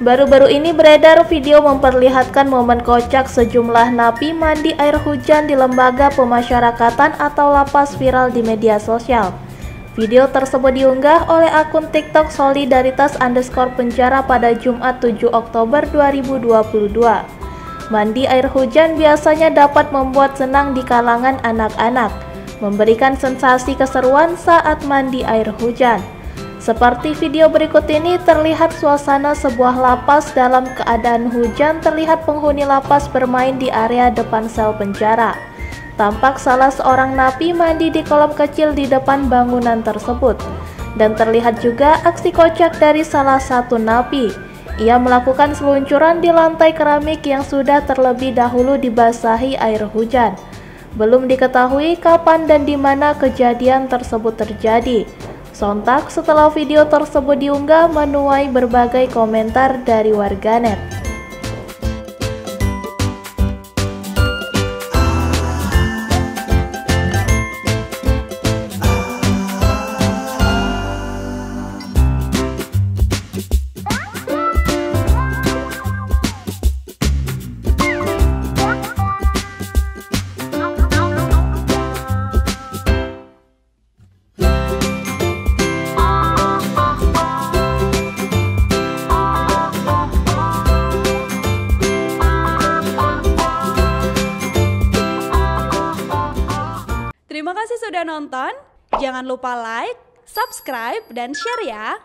Baru-baru ini beredar video memperlihatkan momen kocak sejumlah napi mandi air hujan di lembaga pemasyarakatan atau lapas viral di media sosial. Video tersebut diunggah oleh akun TikTok Solidaritas_Penjara pada Jumat 7 Oktober 2022. Mandi air hujan biasanya dapat membuat senang di kalangan anak-anak, memberikan sensasi keseruan saat mandi air hujan. Seperti video berikut ini, terlihat suasana sebuah lapas dalam keadaan hujan. Terlihat penghuni lapas bermain di area depan sel penjara. Tampak salah seorang napi mandi di kolam kecil di depan bangunan tersebut. Dan terlihat juga aksi kocak dari salah satu napi. Ia melakukan seluncuran di lantai keramik yang sudah terlebih dahulu dibasahi air hujan. Belum diketahui kapan dan di mana kejadian tersebut terjadi. Sontak setelah video tersebut diunggah, menuai berbagai komentar dari warganet. Terima kasih sudah nonton, jangan lupa like, subscribe, dan share ya!